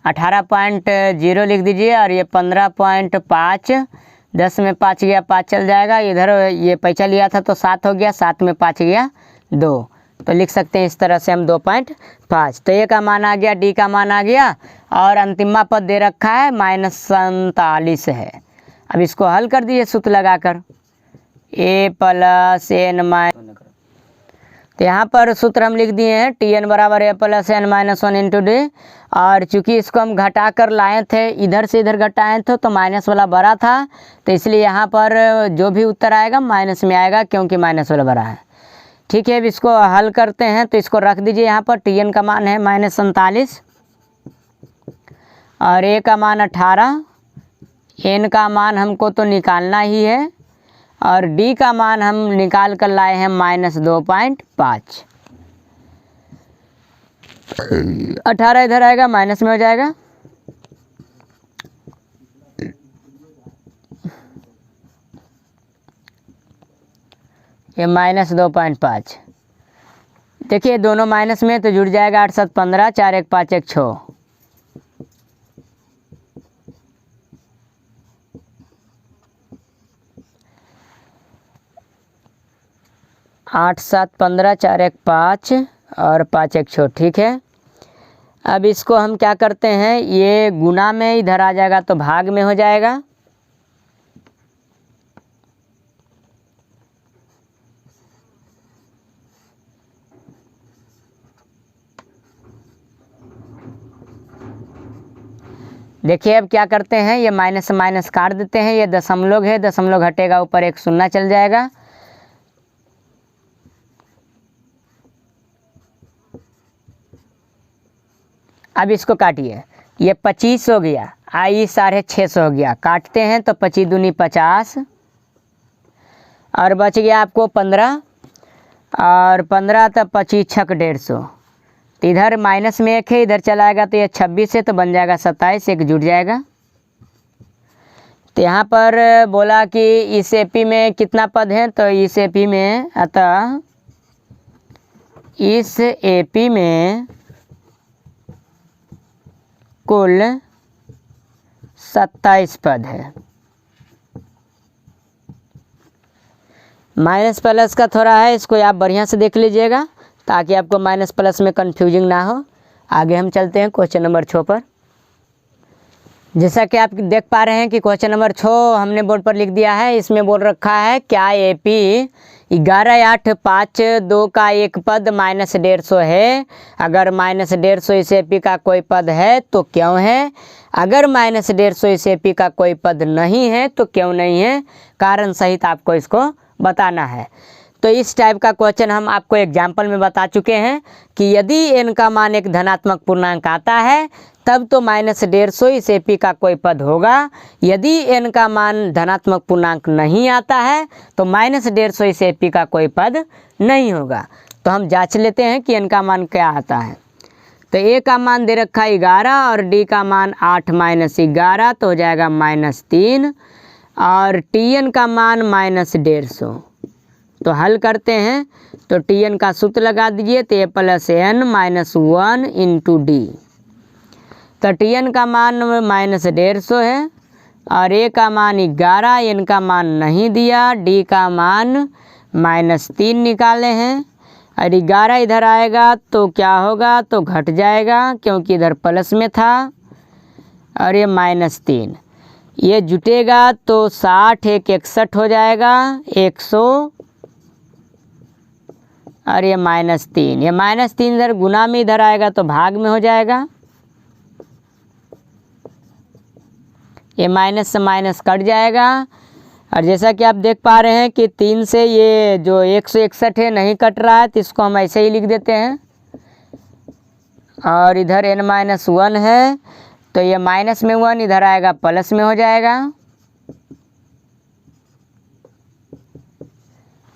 Speaker 1: 18.0 लिख दीजिए और ये 15.5 10 में 5 गया 5 चल जाएगा, इधर ये पैसा लिया था तो 7 हो गया, 7 में 5 गया 2, तो लिख सकते हैं इस तरह से हम 2.5। तो ए का मान आ गया, डी का मान आ गया और अंतिमा पद दे रखा है -47 है। अब इसको हल कर दीजिए सूत्र लगाकर, a + n-, तो यहाँ पर सूत्र हम लिख दिए हैं Tn बराबर a + n-1 × d। और चूंकि इसको हम घटा कर लाए थे, इधर से इधर घटाए थे तो माइनस वाला बड़ा था, तो इसलिए यहाँ पर जो भी उत्तर आएगा माइनस में आएगा क्योंकि माइनस वाला बड़ा है। ठीक है, अब इसको हल करते हैं, तो इसको रख दीजिए यहाँ पर। Tn का मान है -47 और a का मान 18, n का मान हमको तो निकालना ही है और d का मान हम निकाल कर लाए हैं -2.5। 18 इधर आएगा माइनस में हो जाएगा, ये -2.5। देखिए दोनों माइनस में तो जुड़ जाएगा 8 7 15, 4 1 5 1 6। 8 7 15, 4 1 5 और 5 1 6। ठीक है, अब इसको हम क्या करते हैं, ये गुना में इधर आ जाएगा तो भाग में हो जाएगा। देखिए अब क्या करते हैं, ये माइनस से माइनस काट देते हैं, ये दशमलव है, दशमलव घटेगा ऊपर एक शून्य चल जाएगा। अब इसको काटिए, ये 25 हो गया, आई 650 हो गया, काटते हैं तो 25 दूनी 50 और बच गया आपको 15 और 15 तो 25 छक 150, तो इधर माइनस में 1 है, इधर चलाएगा तो ये 26 है, तो बन जाएगा 27, एक जुड़ जाएगा। तो यहाँ पर बोला कि इस एपी में कितना पद है, तो इस एपी में, अतः इस एपी में कुल 27 पद है। माइनस प्लस का थोड़ा है, इसको आप बढ़िया से देख लीजिएगा ताकि आपको माइनस प्लस में कन्फ्यूजिंग ना हो। आगे हम चलते हैं क्वेश्चन नंबर 6 पर। जैसा कि आप देख पा रहे हैं कि क्वेश्चन नंबर 6 हमने बोर्ड पर लिख दिया है। इसमें बोल रखा है क्या एपी 11 8 5 2 का एक पद -150 है। अगर -150 इस एपी का कोई पद है तो क्यों है, अगर -150 इस एपी का कोई पद नहीं है तो क्यों नहीं है, कारण सहित आपको इसको बताना है। तो इस टाइप का क्वेश्चन हम आपको एग्जाम्पल में बता चुके हैं कि यदि n का मान एक धनात्मक पूर्णांक आता है तब तो -150 इस एपी का कोई पद होगा। यदि n का मान धनात्मक पूर्णांक नहीं आता है तो -150 इस एपी का कोई पद नहीं होगा। तो हम जांच लेते हैं कि n का मान क्या आता है। तो a का मान दे रखा है 11 और d का मान 8 - 11 तो हो जाएगा -3 और tn का मान -150। तो हल करते हैं तो tn का सूत्र लगा दीजिए, तो a + n-1 × d। तो tn का मान -150 है और a का मान 11, n का मान नहीं दिया, d का मान -3 निकाले हैं और 11 इधर आएगा तो क्या होगा, तो घट जाएगा क्योंकि इधर प्लस में था और ये -3, ये जुटेगा तो 60 1 61 हो जाएगा 100 और ये -3, ये -3 इधर गुना में इधर आएगा तो भाग में हो जाएगा। ये माइनस से माइनस कट जाएगा और जैसा कि आप देख पा रहे हैं कि 3 से ये जो 161 है नहीं कट रहा है, तो इसको हम ऐसे ही लिख देते हैं और इधर n-1 है तो ये माइनस में 1 इधर आएगा प्लस में हो जाएगा।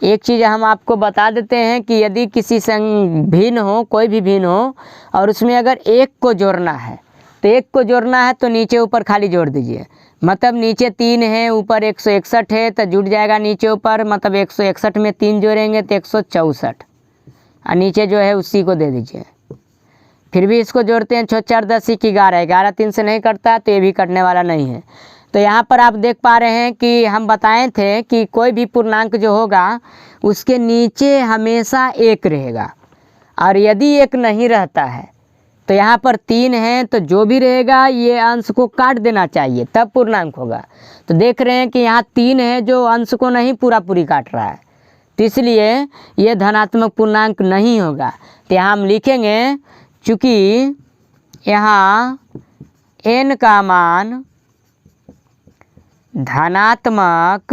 Speaker 1: एक चीज़ हम आपको बता देते हैं कि यदि किसी संग भिन्न हो, कोई भी भिन्न हो और उसमें अगर एक को जोड़ना है तो एक को जोड़ना है तो नीचे ऊपर खाली जोड़ दीजिए। मतलब नीचे 3 है ऊपर 161 है तो जुड़ जाएगा नीचे ऊपर, मतलब 161 में 3 जोड़ेंगे तो 164 और नीचे जो है उसी को दे दीजिए। फिर भी इसको जोड़ते हैं 4 4 10 11, 11 3 से नहीं कटता तो ये भी कटने वाला नहीं है। तो यहाँ पर आप देख पा रहे हैं कि हम बताए थे कि कोई भी पूर्णांक जो होगा उसके नीचे हमेशा एक रहेगा, और यदि एक नहीं रहता है तो यहाँ पर 3 है, तो जो भी रहेगा ये अंश को काट देना चाहिए तब पूर्णांक होगा। तो देख रहे हैं कि यहाँ 3 है जो अंश को नहीं पूरा पूरी काट रहा है, तो इसलिए ये धनात्मक पूर्णांक नहीं होगा। तो यहाँ हम लिखेंगे, चूँकि यहाँ n का मान धनात्मक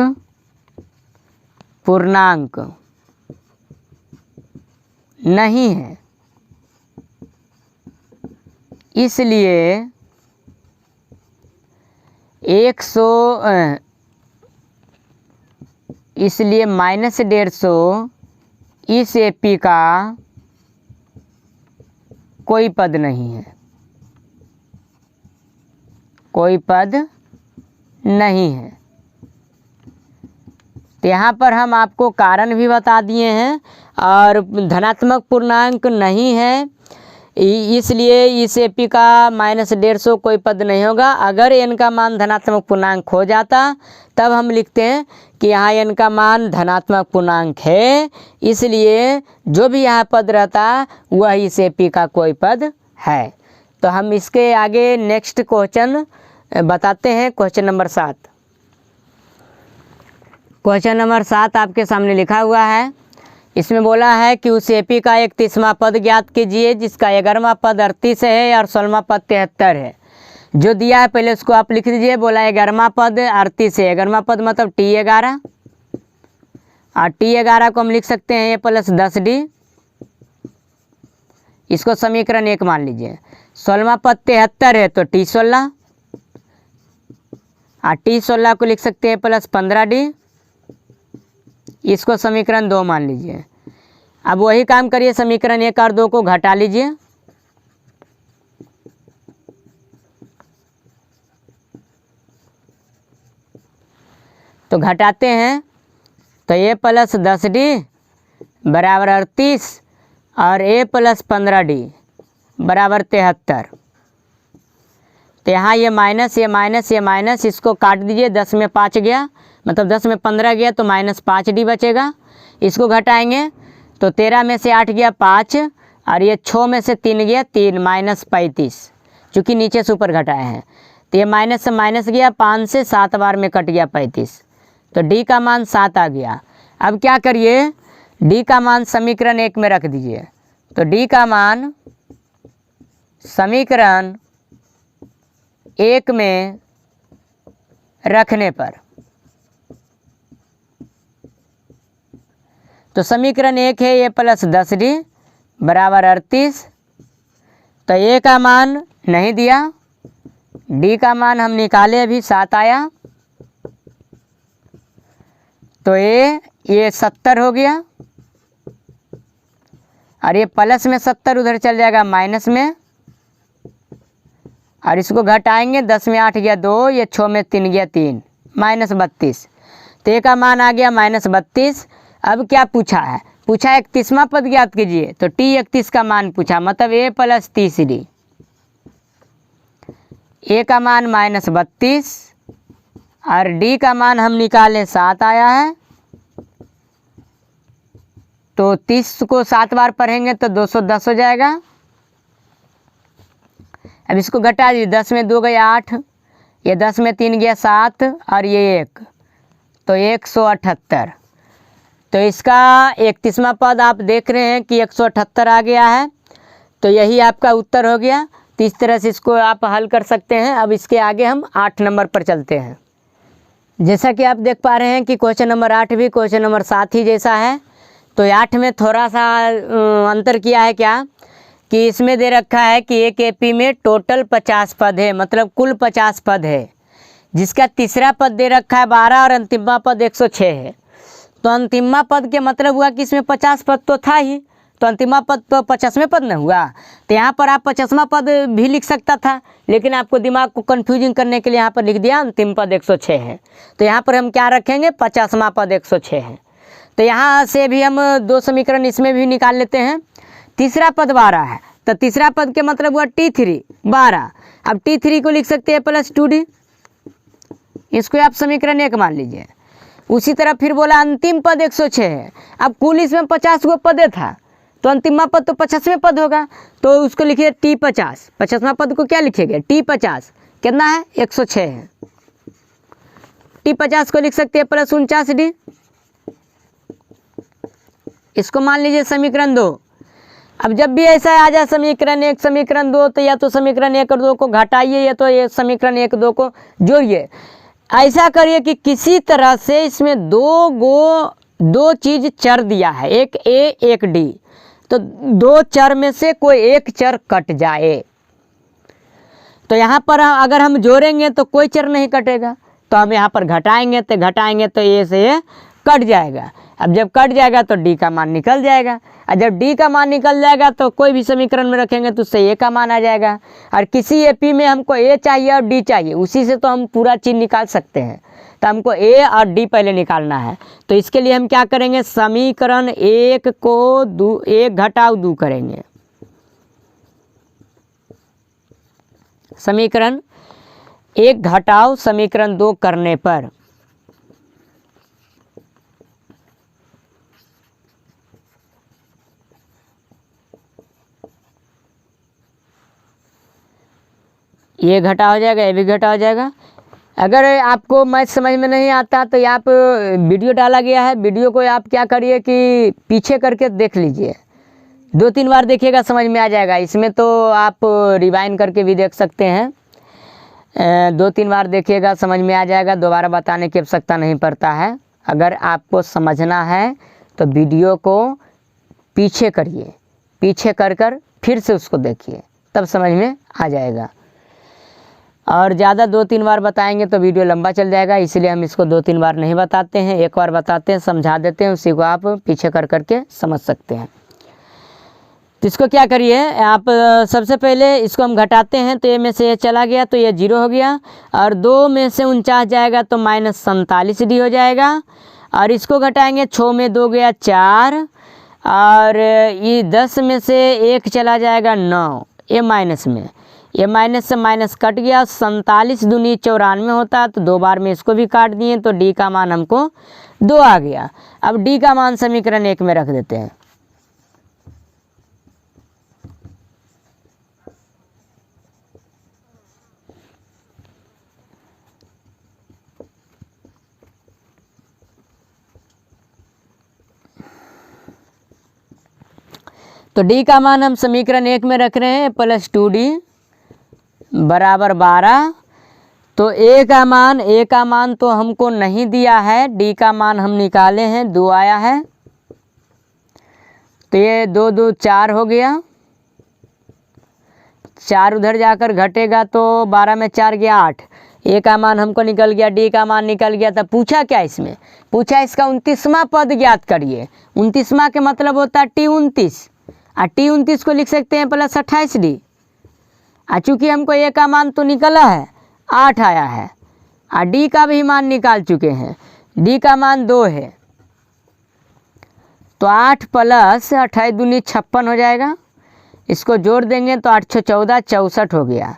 Speaker 1: पूर्णांक नहीं है, इसलिए 100 इसलिए -150 इस एपी का कोई पद नहीं है, कोई पद नहीं है। तो यहाँ पर हम आपको कारण भी बता दिए हैं, और धनात्मक पूर्णांक नहीं है इसलिए इस एपी का -150 कोई पद नहीं होगा। अगर n का मान धनात्मक पूर्णांक हो जाता तब हम लिखते हैं कि यहाँ n का मान धनात्मक पूर्णांक है, इसलिए जो भी यहाँ पद रहता वह इस एपी का कोई पद है। तो हम इसके आगे नेक्स्ट क्वेश्चन बताते हैं। Question number 7। क्वेश्चन नंबर 7 आपके सामने लिखा हुआ है। इसमें बोला है कि उस एपी का 31वां पद ज्ञात कीजिए जिसका 11वां पद 38 है और 16वां पद 73 है। जो दिया है पहले उसको आप लिख दीजिए। बोला 11वां पद 38 है, 11वां पद मतलब T11, और T11 को हम लिख सकते हैं a + 10D, इसको समीकरण 1 मान लीजिए। 16वां पद 73 है तो T16, और T16 को लिख सकते हैं + 15D, इसको समीकरण 2 मान लीजिए। अब वही काम करिए, समीकरण 1 और 2 को घटा लीजिए। तो घटाते हैं तो a + 10D बराबर 38 और a + 15D बराबर 73। तो यहाँ ये माइनस ये माइनस ये माइनस, इसको काट दीजिए। 10 में 5 गया, मतलब 10 में 15 गया तो -5D बचेगा। इसको घटाएंगे तो 13 में से 8 गया 5, और ये 6 में से 3 गया 3, -35, चूँकि नीचे से ऊपर घटाए हैं। तो ये माइनस से माइनस गया, 5 से 7 बार में कट गया 35, तो D का मान 7 आ गया। अब क्या करिए, D का मान समीकरण 1 में रख दीजिए। तो D का मान समीकरण 1 में रखने पर, तो समीकरण 1 है a + 10D बराबर 38। तो a का मान नहीं दिया, D का मान हम निकाले अभी 7 आया, तो ये 70 हो गया, और ये प्लस में 70 उधर चल जाएगा माइनस में, और इसको घटाएंगे। 10 में 8 गया 2, ये 6 में 3 गया 3, -32। तो a का मान आ गया -32। अब क्या पूछा है, पूछा 31वां पद ज्ञात कीजिए, तो T31 का मान पूछा, मतलब a + 30D। a का मान -32 और D का मान हम निकाले 7 आया है। तो 30 को 7 बार पढ़ेंगे तो 210 हो जाएगा। अब इसको घटा दीजिए। 10 में 2 गया 8, ये 10 में 3 गया 7, और ये 1, तो 178। तो इसका 31वां पद आप देख रहे हैं कि 178 आ गया है, तो यही आपका उत्तर हो गया। तो इस तरह से इसको आप हल कर सकते हैं। अब इसके आगे हम 8 नंबर पर चलते हैं। जैसा कि आप देख पा रहे हैं कि क्वेश्चन नंबर 8 भी क्वेश्चन नंबर 7 ही जैसा है। तो 8 में थोड़ा सा अंतर किया है क्या, कि इसमें दे रखा है कि एक एपी में टोटल 50 पद है, मतलब कुल 50 पद है, जिसका तीसरा पद दे रखा है 12 और अंतिमा पद 106 है। तो अंतिमा पद के मतलब हुआ कि इसमें 50 पद तो था ही, तो अंतिमा पद तो 50वें पद न हुआ। तो यहाँ पर आप 50वां पद भी लिख सकता था, लेकिन आपको दिमाग को कन्फ्यूजिंग करने के लिए यहाँ पर लिख दिया अंतिम पद 106 है। तो यहाँ पर हम क्या रखेंगे, 50वां पद 106 है। तो यहाँ से भी हम 2 समीकरण इसमें भी निकाल लेते हैं। तीसरा पद 12 है, तो तीसरा पद के मतलब हुआ T3 12। अब T3 को लिख सकते हैं +2D, इसको आप समीकरण 1 मान लीजिए। उसी तरह फिर बोला अंतिम पद 106 है। अब कुल इसमें 50 गो पद था, तो अंतिम पद तो 50वें पद होगा, तो उसको लिखिए T50। 50वां पद को क्या लिखेंगे? T50 कितना है? 106 है। T50 को लिख सकते हैं +49D। इसको मान लीजिए समीकरण 2। अब जब भी ऐसा आ जाए समीकरण 1 समीकरण 2, तो या तो समीकरण 1 और 2 को घटाइए या तो ये समीकरण 1 2 को जोड़िए। ऐसा करिए कि किसी तरह से इसमें दो चीज़ चर दिया है, एक A एक D, तो दो चर में से कोई एक चर कट जाए। तो यहाँ पर अगर हम जोड़ेंगे तो कोई चर नहीं कटेगा, तो हम यहाँ पर घटाएंगे तो A से ये कट जाएगा। अब जब कट जाएगा तो D का मान निकल जाएगा, और जब D का मान निकल जाएगा तो कोई भी समीकरण में रखेंगे तो उससे A का मान आ जाएगा। और किसी AP में हमको A चाहिए और D चाहिए, उसी से तो हम पूरा चीज़ निकाल सकते हैं। तो हमको A और D पहले निकालना है, तो इसके लिए हम क्या करेंगे? समीकरण 1 को 1 घटाव 2 करेंगे। समीकरण 1 घटाव समीकरण 2 करने पर ये घटा हो जाएगा, ये भी घटा हो जाएगा। अगर आपको मैथ समझ में नहीं आता तो आप वीडियो डाला गया है, वीडियो को आप क्या करिए कि पीछे करके देख लीजिए, 2-3 बार देखिएगा, समझ में आ जाएगा। इसमें तो आप रिवाइंड करके भी देख सकते हैं, 2-3 बार देखिएगा, समझ में आ जाएगा। दोबारा बताने की आवश्यकता नहीं पड़ता है। अगर आपको समझना है तो वीडियो को पीछे करिए, पीछे कर फिर से उसको देखिए, तब समझ में आ जाएगा। और ज़्यादा 2-3 बार बताएंगे तो वीडियो लंबा चल जाएगा, इसलिए हम इसको 2-3 बार नहीं बताते हैं, एक बार बताते हैं, समझा देते हैं, उसी को आप पीछे करके समझ सकते हैं। तो इसको क्या करिए आप, सबसे पहले इसको हम घटाते हैं, तो ये में से ये चला गया तो ये 0 हो गया, और 2 में से 49 जाएगा तो -47D हो जाएगा। और इसको घटाएंगे, 6 में 2 गया 4, और ये 10 में से 1 चला जाएगा 9, ये माइनस में, ये माइनस से माइनस कट गया। 47 दूनी 94 होता है, तो 2 बार में इसको भी काट दिए, तो D का मान हमको 2 आ गया। अब D का मान समीकरण 1 में रख देते हैं। तो D का मान हम समीकरण 1 में रख रहे हैं +2D बराबर 12। तो A का मान तो हमको नहीं दिया है, D का मान हम निकाले हैं, 2 आया है। तो ये 2 2 4 हो गया, 4 उधर जाकर घटेगा तो 12 में 4 गया 8। A का मान हमको निकल गया, D का मान निकल गया। तब पूछा क्या इसमें? पूछा इसका 29वां पद ज्ञात करिए। 29वां के मतलब होता है T29, और T29 को लिख सकते हैं +28D। चूँकि हमको A का मान तो निकला है, 8 आया है, और D का भी मान निकाल चुके हैं, D का मान 2 है। तो 8 + 28 दूनी 56 हो जाएगा। इसको जोड़ देंगे तो 8 14 64 हो गया।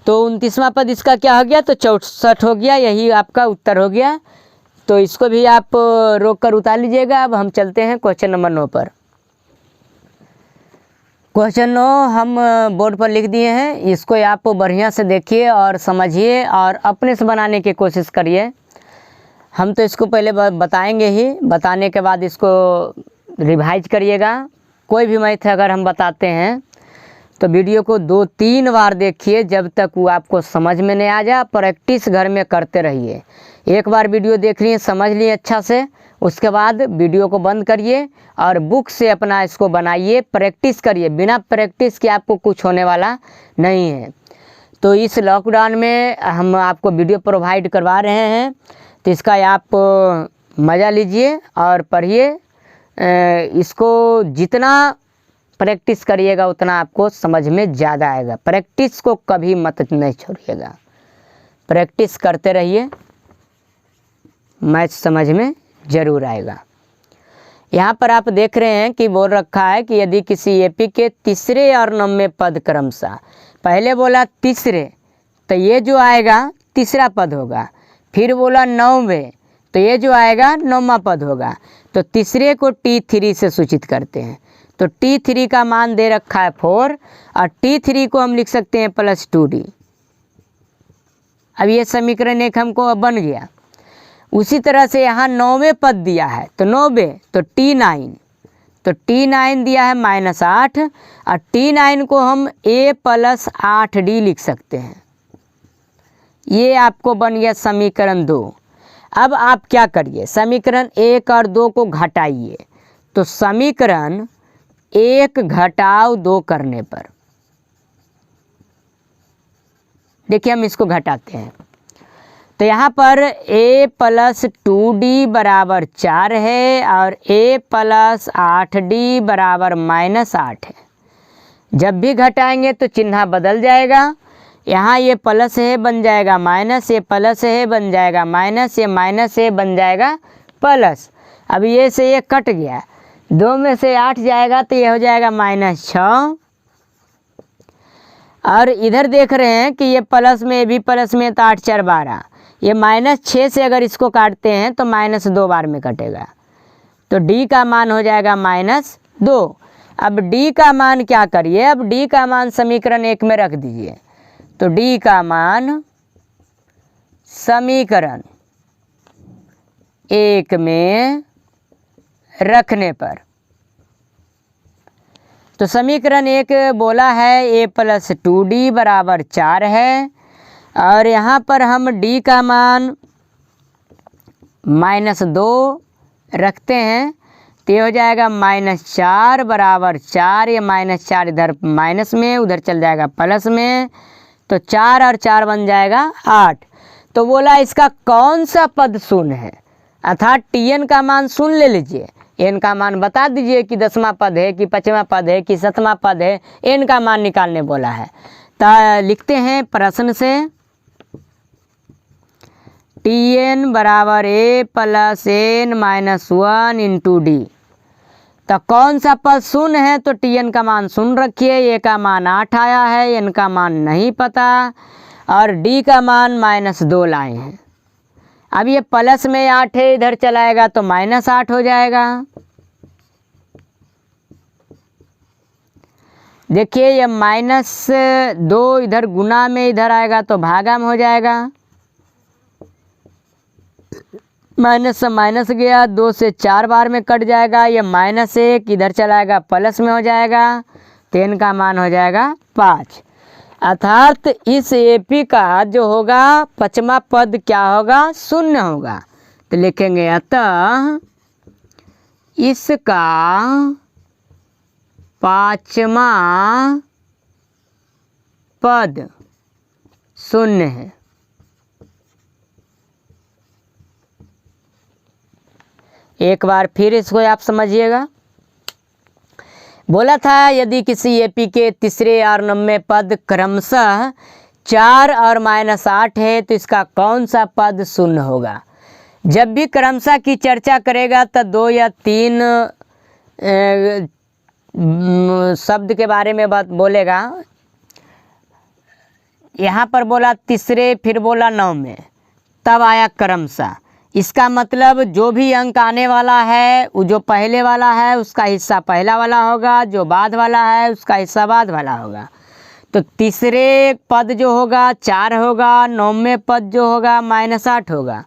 Speaker 1: तो 29वां पद इसका क्या हो गया? तो 64 हो गया। यही आपका उत्तर हो गया। तो इसको भी आप रोक कर उतार लीजिएगा। अब हम चलते हैं क्वेश्चन नंबर 9 पर। क्वेश्चन 9 हम बोर्ड पर लिख दिए हैं, इसको आप बढ़िया से देखिए और समझिए और अपने से बनाने की कोशिश करिए। हम तो इसको पहले बताएंगे ही, बताने के बाद इसको रिवाइज करिएगा। कोई भी मैथ अगर हम बताते हैं तो वीडियो को 2-3 बार देखिए, जब तक वो आपको समझ में नहीं आ जाए। प्रैक्टिस घर में करते रहिए। एक बार वीडियो देख लिए, समझ लिए अच्छा से, उसके बाद वीडियो को बंद करिए और बुक से अपना इसको बनाइए, प्रैक्टिस करिए। बिना प्रैक्टिस के आपको कुछ होने वाला नहीं है। तो इस लॉकडाउन में हम आपको वीडियो प्रोवाइड करवा रहे हैं, तो इसका आप मज़ा लीजिए और पढ़िए। इसको जितना प्रैक्टिस करिएगा उतना आपको समझ में ज़्यादा आएगा। प्रैक्टिस को कभी मत नहीं छोड़िएगा, प्रैक्टिस करते रहिए, मैथ समझ में ज़रूर आएगा। यहाँ पर आप देख रहे हैं कि बोल रखा है कि यदि किसी एपी के तीसरे और 9वें पद क्रमशः, पहले बोला तीसरे, तो ये जो आएगा तीसरा पद होगा। फिर बोला 9वें, तो ये जो आएगा 9वां पद होगा। तो तीसरे को T3 से सूचित करते हैं। तो T3 का मान दे रखा है 4 और T3 को हम लिख सकते हैं +2D। अब ये समीकरण एक हमको अब बन गया। उसी तरह से यहाँ 9वें पद दिया है, तो 9वें तो T9, तो T9 दिया है -8 और T9 को हम A + 8D लिख सकते हैं। ये आपको बन गया समीकरण 2। अब आप क्या करिए, समीकरण 1 और 2 को घटाइए। तो समीकरण 1 घटाव 2 करने पर, देखिए हम इसको घटाते हैं। तो यहाँ पर A + 2D = 4 है और A + 8D = -8 है। जब भी घटाएंगे तो चिन्ह बदल जाएगा। यहाँ ये प्लस है बन जाएगा माइनस, ये प्लस है बन जाएगा माइनस, ये माइनस है बन जाएगा प्लस। अब ये से ये कट गया, 2 में से 8 जाएगा तो ये हो जाएगा -6। और इधर देख रहे हैं कि ये प्लस में, भी प्लस में, तो 8 4 12। ये -6 से अगर इसको काटते हैं तो -2 बार में कटेगा। तो D का मान हो जाएगा -2। अब D का मान क्या करिए, अब D का मान समीकरण 1 में रख दीजिए। तो D का मान समीकरण 1 में रखने पर, तो समीकरण 1 बोला है A + 2D = 4 है और यहाँ पर हम D का मान -2 रखते हैं। तो ये हो जाएगा -4 = 4, ये -4 इधर माइनस में, उधर चल जाएगा प्लस में, तो 4 और 4 बन जाएगा 8। तो बोला इसका कौन सा पद शून्य है, अर्थात Tn का मान शून्य ले लीजिए, n का मान बता दीजिए कि 10वां पद है कि 5वां पद है कि 7वां पद है, n का मान निकालने बोला है। तो लिखते हैं प्रश्न से Tn = A + n - 1 × D। तो कौन सा पद शून्य है, तो Tn का मान शून्य रखिए, A का मान 8 आया है, n का मान नहीं पता और D का मान -2 लाए हैं। अब ये प्लस में 8 है, इधर चलाएगा तो -8 हो जाएगा। देखिए ये -2 इधर गुना में इधर आएगा तो भागा में हो जाएगा। माइनस से माइनस गया, 2 से 4 बार में कट जाएगा। ये -1 इधर चलाएगा प्लस में हो जाएगा, तो n का मान हो जाएगा 5। अर्थात इस AP का जो होगा 5वां पद क्या होगा, शून्य होगा। तो लिखेंगे अतः इसका 5वां पद शून्य है। एक बार फिर इसको आप समझिएगा। बोला था यदि किसी AP के तीसरे और 9वें पद क्रमशः 4 और -8 है तो इसका कौन सा पद शून्य होगा। जब भी क्रमशः की चर्चा करेगा तो 2 या 3 शब्द के बारे में बात बोलेगा। यहाँ पर बोला तीसरे, फिर बोला 9वें, तब आया क्रमशः। इसका मतलब जो भी अंक आने वाला है वो जो पहले वाला है उसका हिस्सा पहला वाला होगा, जो बाद वाला है उसका हिस्सा बाद वाला होगा। तो तीसरे पद जो होगा 4 होगा, 9वें पद जो होगा -8 होगा।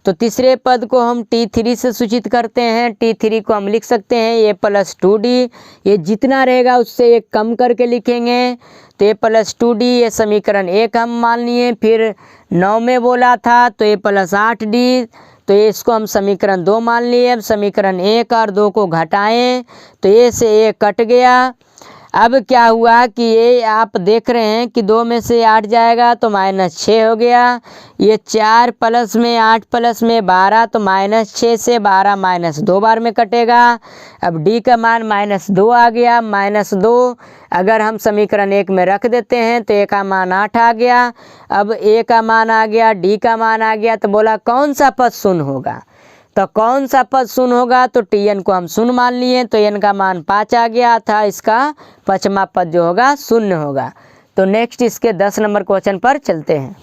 Speaker 1: तो तीसरे पद को हम T3 से सूचित करते हैं। T3 को हम लिख सकते हैं A + 2D। ये जितना रहेगा उससे एक कम करके लिखेंगे, तो A + 2D ये समीकरण 1 हम मान लिए। फिर 9 में बोला था तो A + 8D, तो ये इसको हम समीकरण 2 मान लिए। अब समीकरण 1 और 2 को घटाएं तो A से A कट गया। अब क्या हुआ कि ये आप देख रहे हैं कि 2 में से 8 जाएगा तो -6 हो गया। ये 4 प्लस में 8 प्लस में 12, तो -6 से 12 -2 बार में कटेगा। अब D का मान -2 आ गया। -2 अगर हम समीकरण 1 में रख देते हैं तो A का मान 8 आ गया। अब A का मान आ गया, D का मान आ गया, तो बोला कौन सा पद शून्य होगा। तो कौन सा पद शून्य होगा, तो Tn को हम शून्य मान लिए, तो n का मान 5 आ गया था। इसका 5वां पद जो होगा शून्य होगा। तो नेक्स्ट इसके 10 नंबर क्वेश्चन पर चलते हैं।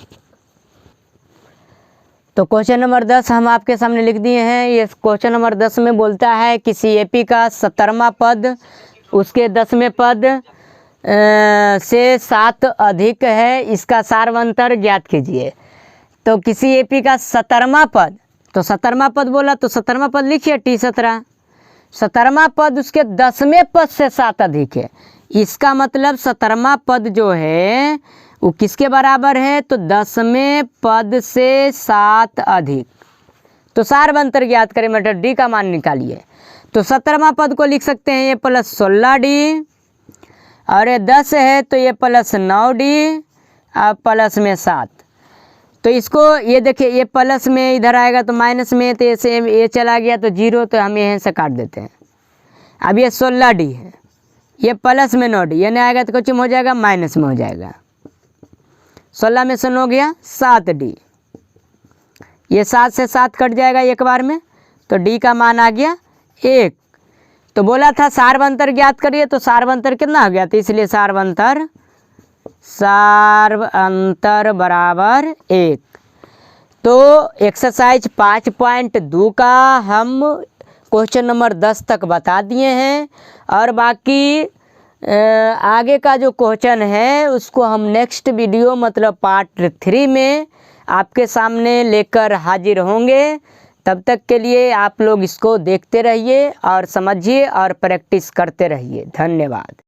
Speaker 1: तो क्वेश्चन नंबर 10 हम आपके सामने लिख दिए हैं। ये क्वेश्चन नंबर 10 में बोलता है किसी एपी का 70वां पद उसके 10वें पद से 7 अधिक है, इसका सारवंतर ज्ञात कीजिए। तो किसी एपी का 70वां पद, तो 70वां पद बोला तो 70वां पद लिखिए T17। 70वां पद उसके 10वें पद से 7 अधिक है, इसका मतलब 70वां पद जो है वो किसके बराबर है, तो 10वें पद से 7 अधिक। तो सारवंतर ज्ञात करें, मतलब डी का मान निकालिए। तो 70वां पद को लिख सकते हैं ये प्लस 16D, और ये 10 है तो ये प्लस 9D और प्लस में 7। तो इसको ये देखिए, ये प्लस में इधर आएगा तो माइनस में, तो ऐसे ये चला गया तो 0, तो हम यहाँ से काट देते हैं। अब ये 16D है, ये प्लस में 9D, ये नहीं आएगा तो कुछ हो जाएगा, माइनस में हो जाएगा। 16 में से 9 गया 7D, ये 7 से 7 कट जाएगा एक बार में, तो D का मान आ गया 1। तो बोला था सारवंतर ज्ञात करिए, तो सारवंतर कितना हो गया, तो इसलिए सारवंतर बराबर 1। तो एक्सरसाइज 5.2 का हम क्वेश्चन नंबर 10 तक बता दिए हैं, और बाकी आगे का जो क्वेश्चन है उसको हम नेक्स्ट वीडियो मतलब पार्ट 3 में आपके सामने लेकर हाजिर होंगे। तब तक के लिए आप लोग इसको देखते रहिए और समझिए और प्रैक्टिस करते रहिए। धन्यवाद।